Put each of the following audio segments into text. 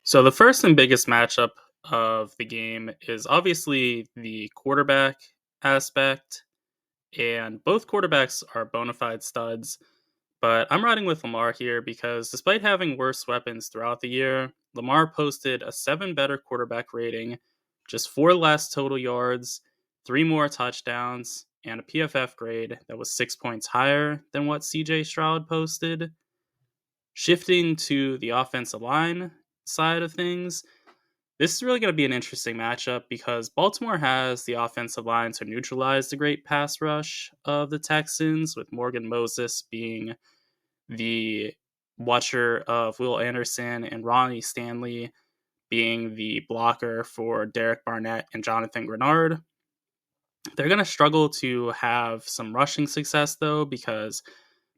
So the first and biggest matchup of the game is obviously the quarterback aspect, and both quarterbacks are bona fide studs. But I'm riding with Lamar here because despite having worse weapons throughout the year, Lamar posted a 7 better quarterback rating, just 4 less total yards, 3 more touchdowns, and a PFF grade that was 6 points higher than what CJ Stroud posted. Shifting to the offensive line side of things, this is really going to be an interesting matchup because Baltimore has the offensive line to neutralize the great pass rush of the Texans, with Morgan Moses being the watcher of Will Anderson and Ronnie Stanley being the blocker for Derek Barnett and Jonathan Grenard. They're going to struggle to have some rushing success, though, because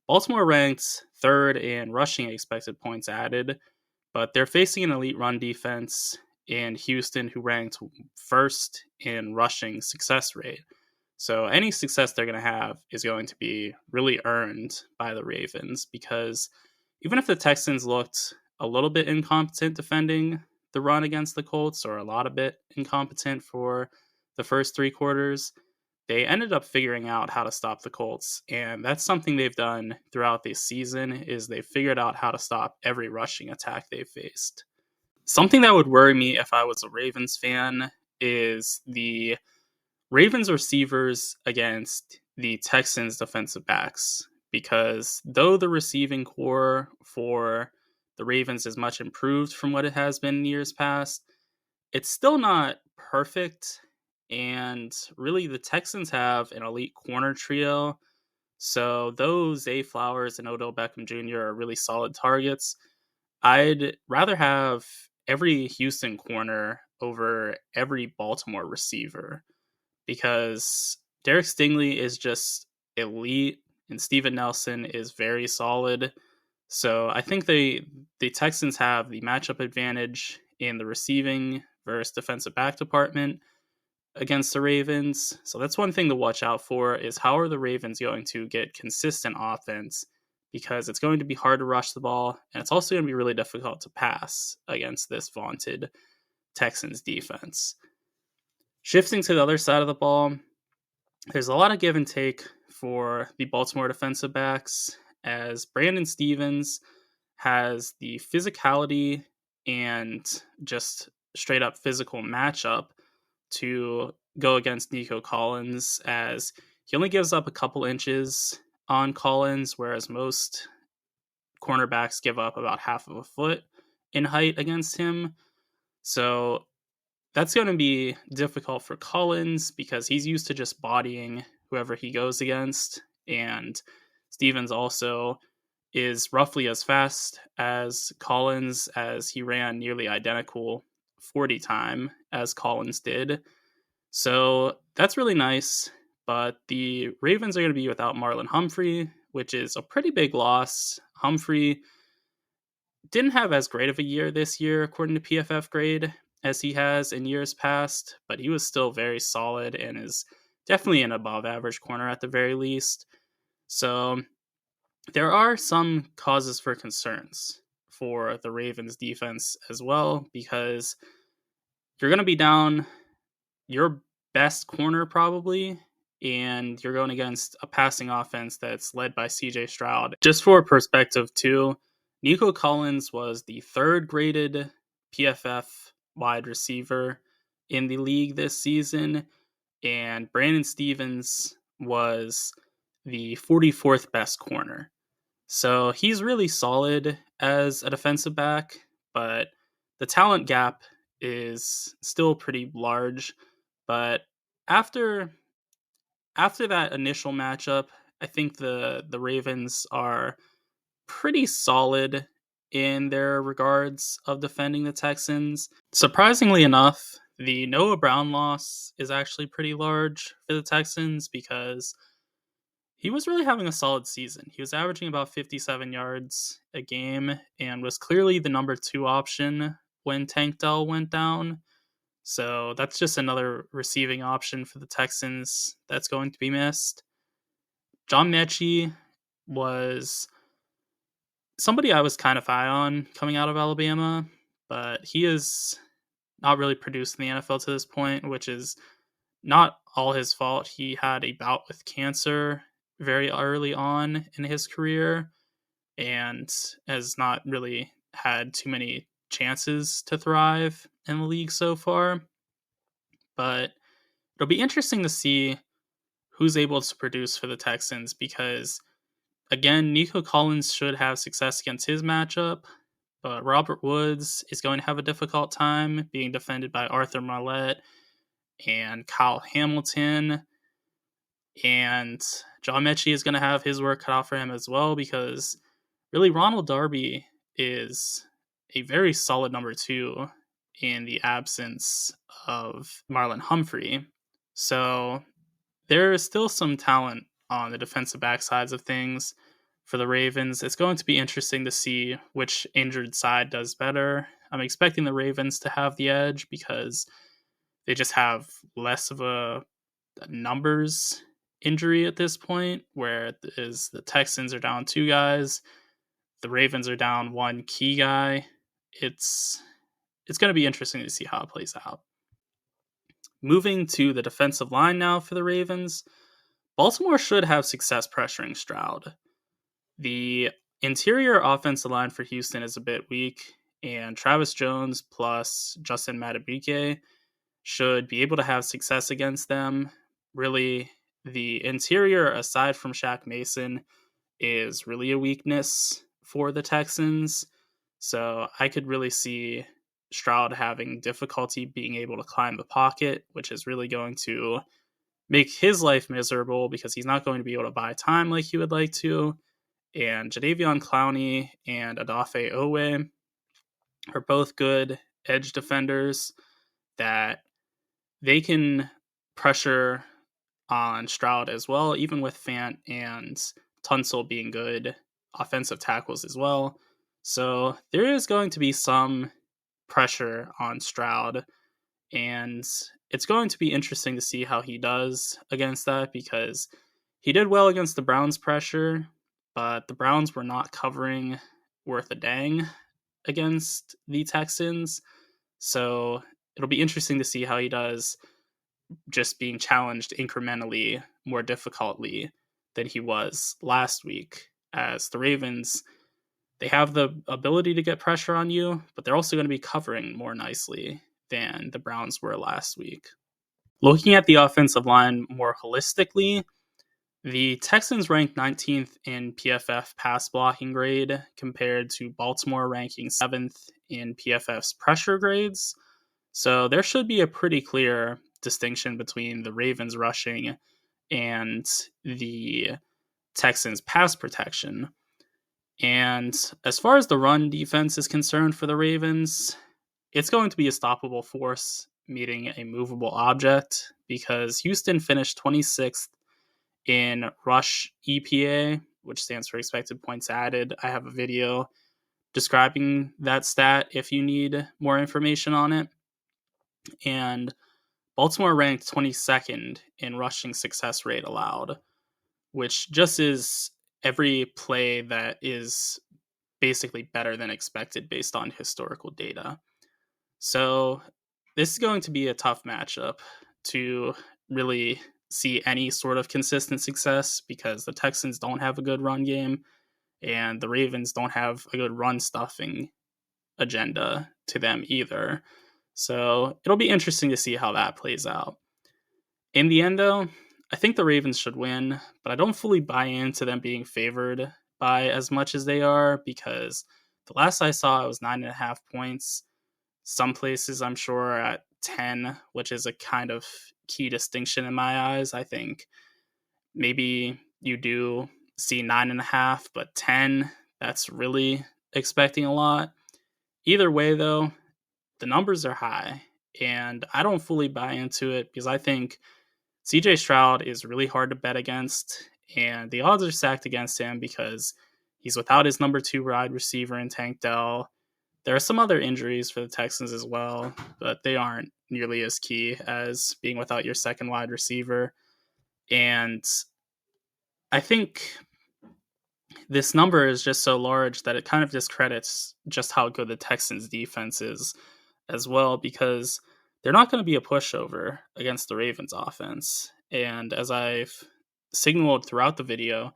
Baltimore ranks third in rushing expected points added, but they're facing an elite run defense in Houston, who ranked first in rushing success rate. So any success they're going to have is going to be really earned by the Ravens, because even if the Texans looked a little bit incompetent defending the run against the Colts, or a lot of bit incompetent for the first 3 quarters, they ended up figuring out how to stop the Colts, and that's something they've done throughout this season. Is they've figured out how to stop every rushing attack they've faced. Something that would worry me if I was a Ravens fan is the Ravens receivers against the Texans defensive backs, because though the receiving core for the Ravens is much improved from what it has been in years past, it's still not perfect. And really, the Texans have an elite corner trio. So though Zay Flowers and Odell Beckham Jr. are really solid targets, I'd rather have every Houston corner over every Baltimore receiver, because Derek Stingley is just elite and Steven Nelson is very solid. So I think the Texans have the matchup advantage in the receiving versus defensive back department against the Ravens. So that's one thing to watch out for, is how are the Ravens going to get consistent offense, because it's going to be hard to rush the ball, and it's also going to be really difficult to pass against this vaunted Texans defense. Shifting to the other side of the ball, there's a lot of give and take for the Baltimore defensive backs, as Brandon Stevens has the physicality and just straight up physical matchup to go against Nico Collins, as he only gives up a couple inches on Collins, whereas most cornerbacks give up about half of a foot in height against him. So that's going to be difficult for Collins, because he's used to just bodying whoever he goes against. And Stevens also is roughly as fast as Collins, as he ran nearly identical 40 time as Collins did. So that's really nice. But the Ravens are going to be without Marlon Humphrey, which is a pretty big loss. Humphrey didn't have as great of a year this year, according to PFF grade, as he has in years past, but he was still very solid and is definitely an above average corner at the very least. So there are some causes for concerns for the Ravens defense as well, because you're going to be down your best corner probably, and you're going against a passing offense that's led by CJ Stroud. Just for perspective too, Nico Collins was the 3rd graded PFF wide receiver in the league this season, and Brandon Stevens was the 44th best corner. So he's really solid as a defensive back, but the talent gap is still pretty large. But after that initial matchup, I think the Ravens are pretty solid in their regards of defending the Texans. Surprisingly enough, the Noah Brown loss is actually pretty large for the Texans, because he was really having a solid season. He was averaging about 57 yards a game and was clearly the number 2 option when Tank Dell went down. So that's just another receiving option for the Texans that's going to be missed. John Mechie was somebody I was kind of high on coming out of Alabama, but he is not really produced in the NFL to this point, which is not all his fault. He had a bout with cancer very early on in his career and has not really had too many chances to thrive in the league so far. But it'll be interesting to see who's able to produce for the Texans because, again, Nico Collins should have success against his matchup, but Robert Woods is going to have a difficult time being defended by Arthur Marlette and Kyle Hamilton. And John Mechie is going to have his work cut out for him as well because really Ronald Darby is a very solid number 2 in the absence of Marlon Humphrey. So there is still some talent on the defensive back sides of things for the Ravens. It's going to be interesting to see which injured side does better. I'm expecting the Ravens to have the edge because they just have less of a numbers injury at this point, where the Texans are down 2 guys, the Ravens are down 1 key guy. It's going to be interesting to see how it plays out. Moving to the defensive line now for the Ravens, Baltimore should have success pressuring Stroud. The interior offensive line for Houston is a bit weak, and Travis Jones plus Justin Madubuike should be able to have success against them. Really, the interior, aside from Shaq Mason, is really a weakness for the Texans. So I could really see Stroud having difficulty being able to climb the pocket, which is really going to make his life miserable because he's not going to be able to buy time like he would like to. And Jadeveon Clowney and Odafe Owe are both good edge defenders that they can pressure on Stroud as well, even with Fant and Tunsil being good offensive tackles as well. So there is going to be some pressure on Stroud, and it's going to be interesting to see how he does against that because he did well against the Browns' pressure, but the Browns were not covering worth a dang against the Texans. So it'll be interesting to see how he does just being challenged incrementally more difficultly than he was last week, as the Ravens, they have the ability to get pressure on you, but they're also going to be covering more nicely than the Browns were last week. Looking at the offensive line more holistically, the Texans ranked 19th in PFF pass blocking grade compared to Baltimore ranking 7th in PFF's pressure grades. So there should be a pretty clear distinction between the Ravens rushing and the Texans pass protection. And as far as the run defense is concerned for the Ravens, it's going to be a stoppable force meeting a movable object because Houston finished 26th in rush EPA, which stands for expected points added. I have a video describing that stat if you need more information on it. And Baltimore ranked 22nd in rushing success rate allowed, which just is every play that is basically better than expected based on historical data. So this is going to be a tough matchup to really see any sort of consistent success because the Texans don't have a good run game and the Ravens don't have a good run stuffing agenda to them either. So it'll be interesting to see how that plays out. In the end, though, I think the Ravens should win, but I don't fully buy into them being favored by as much as they are because the last I saw it was 9.5 points. Some places I'm sure are at 10, which is a kind of key distinction in my eyes. I think maybe you do see 9.5, but 10, that's really expecting a lot. Either way, though, the numbers are high, and I don't fully buy into it because I think CJ Stroud is really hard to bet against, and the odds are stacked against him because he's without his number 2 wide receiver in Tank Dell. There are some other injuries for the Texans as well, but they aren't nearly as key as being without your second wide receiver. And I think this number is just so large that it kind of discredits just how good the Texans defense is as well, because they're not going to be a pushover against the Ravens offense. And as I've signaled throughout the video,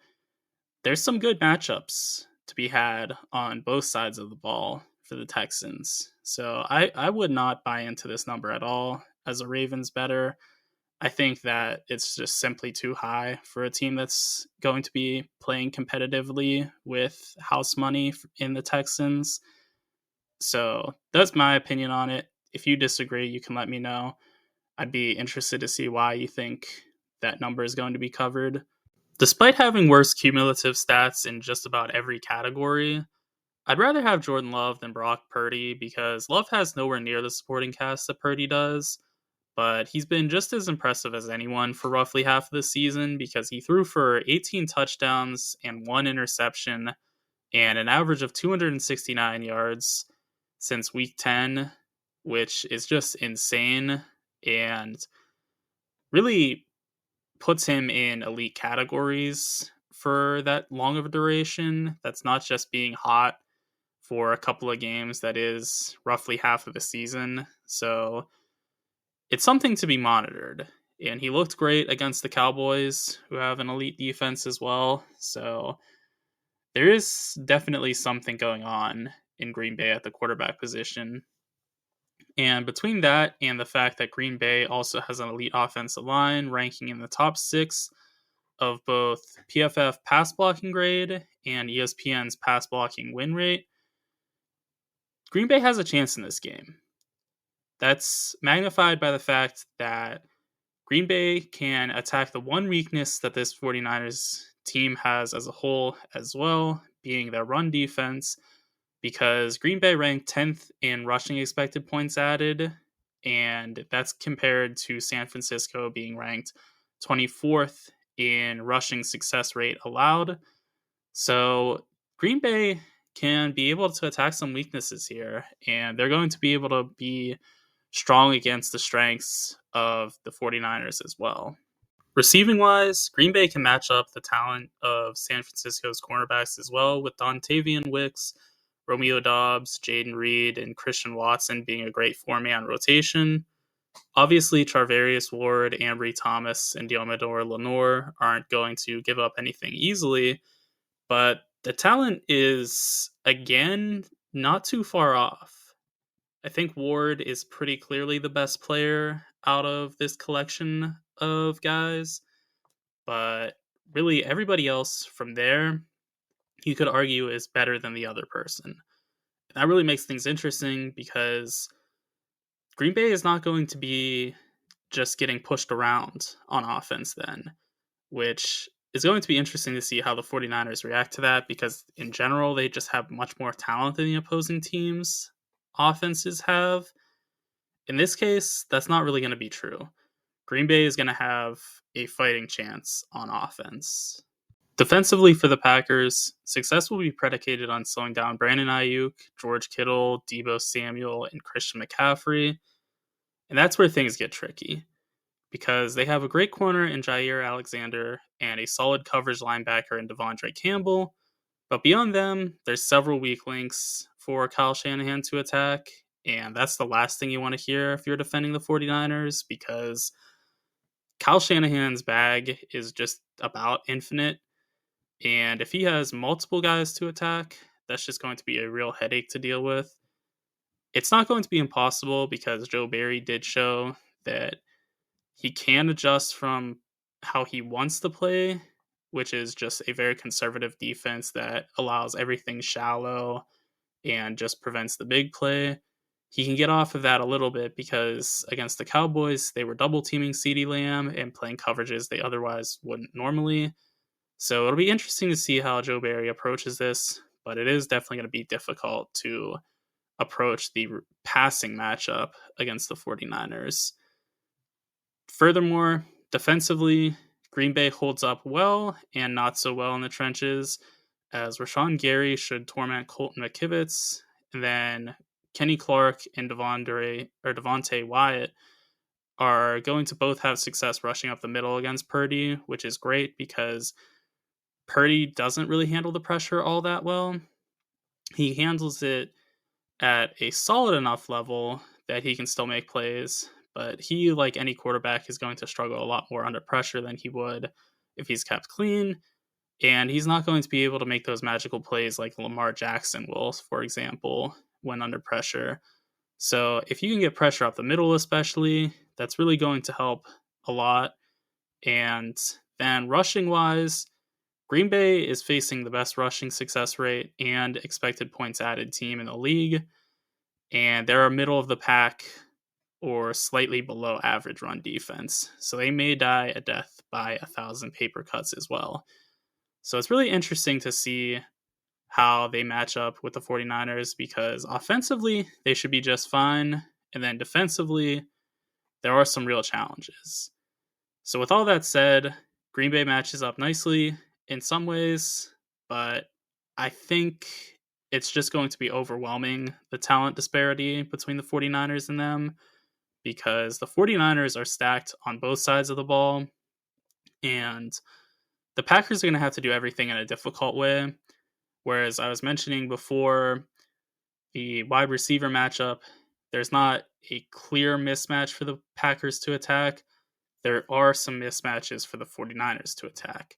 there's some good matchups to be had on both sides of the ball for the Texans. So I would not buy into this number at all as a Ravens bettor. I think that it's just simply too high for a team that's going to be playing competitively with house money in the Texans. So that's my opinion on it. If you disagree, you can let me know. I'd be interested to see why you think that number is going to be covered. Despite having worse cumulative stats in just about every category, I'd rather have Jordan Love than Brock Purdy because Love has nowhere near the supporting cast that Purdy does, but he's been just as impressive as anyone for roughly half of the season because he threw for 18 touchdowns and 1 interception and an average of 269 yards since week 10, which is just insane and really puts him in elite categories for that long of a duration. That's not just being hot for a couple of games, that is roughly half of the season. So it's something to be monitored. And he looked great against the Cowboys, who have an elite defense as well. So there is definitely something going on in Green Bay at the quarterback position. And between that and the fact that Green Bay also has an elite offensive line ranking in the top 6 of both PFF pass blocking grade and ESPN's pass blocking win rate, Green Bay has a chance in this game. That's magnified by the fact that Green Bay can attack the one weakness that this 49ers team has as a whole as well, being their run defense, because Green Bay ranked 10th in rushing expected points added, and that's compared to San Francisco being ranked 24th in rushing success rate allowed. So Green Bay can be able to attack some weaknesses here, and they're going to be able to be strong against the strengths of the 49ers as well. Receiving wise, Green Bay can match up the talent of San Francisco's cornerbacks as well, with Dontavian Wicks, Romeo Doubs, Jaden Reed, and Christian Watson being a great four-man rotation. Obviously, Charvarius Ward, Ambry Thomas, and Diomedor Lenore aren't going to give up anything easily, but the talent is, again, not too far off. I think Ward is pretty clearly the best player out of this collection of guys, but really everybody else from there, you could argue, is better than the other person. And that really makes things interesting because Green Bay is not going to be just getting pushed around on offense then, which is going to be interesting to see how the 49ers react to that because in general, they just have much more talent than the opposing teams' offenses have. In this case, that's not really going to be true. Green Bay is going to have a fighting chance on offense. Defensively for the Packers, success will be predicated on slowing down Brandon Ayuk, George Kittle, Deebo Samuel, and Christian McCaffrey. And that's where things get tricky because they have a great corner in Jair Alexander and a solid coverage linebacker in Devondre Campbell. But beyond them, there's several weak links for Kyle Shanahan to attack. And that's the last thing you want to hear if you're defending the 49ers because Kyle Shanahan's bag is just about infinite. And if he has multiple guys to attack, that's just going to be a real headache to deal with. It's not going to be impossible because Joe Barry did show that he can adjust from how he wants to play, which is just a very conservative defense that allows everything shallow and just prevents the big play. He can get off of that a little bit because against the Cowboys, they were double teaming CeeDee Lamb and playing coverages they otherwise wouldn't normally. So it'll be interesting to see how Joe Barry approaches this, but it is definitely going to be difficult to approach the passing matchup against the 49ers. Furthermore, defensively, Green Bay holds up well and not so well in the trenches, as Rashawn Gary should torment Colton McKivitz, and then Kenny Clark and Devontae Wyatt are going to both have success rushing up the middle against Purdy, which is great because Purdy doesn't really handle the pressure all that well. He handles it at a solid enough level that he can still make plays, but he, like any quarterback, is going to struggle a lot more under pressure than he would if he's kept clean. And he's not going to be able to make those magical plays like Lamar Jackson will, for example, when under pressure. So if you can get pressure up the middle, especially, that's really going to help a lot. And then rushing wise, Green Bay is facing the best rushing success rate and expected points added team in the league. And they're a middle of the pack or slightly below average run defense. So they may die a death by 1,000 paper cuts as well. So it's really interesting to see how they match up with the 49ers, because offensively, they should be just fine. And then defensively, there are some real challenges. So with all that said, Green Bay matches up nicely in some ways, but I think it's just going to be overwhelming, the talent disparity between the 49ers and them, because the 49ers are stacked on both sides of the ball, and the Packers are going to have to do everything in a difficult way. Whereas I was mentioning before, the wide receiver matchup, there's not a clear mismatch for the Packers to attack. There are some mismatches for the 49ers to attack.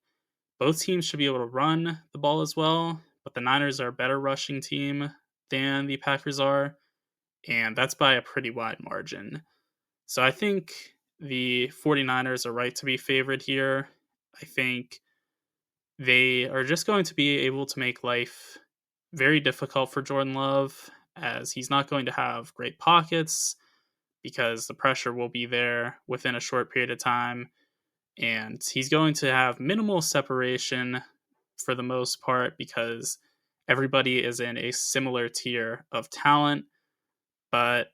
Both teams should be able to run the ball as well, but the Niners are a better rushing team than the Packers are, and that's by a pretty wide margin. So I think the 49ers are right to be favored here. I think they are just going to be able to make life very difficult for Jordan Love, as he's not going to have great pockets because the pressure will be there within a short period of time. And he's going to have minimal separation for the most part because everybody is in a similar tier of talent. But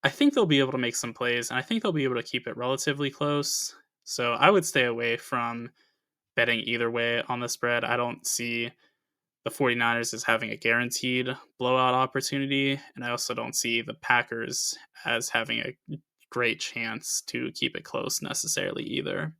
I think they'll be able to make some plays, and I think they'll be able to keep it relatively close. So I would stay away from betting either way on the spread. I don't see the 49ers as having a guaranteed blowout opportunity, and I also don't see the Packers as having a great chance to keep it close necessarily either.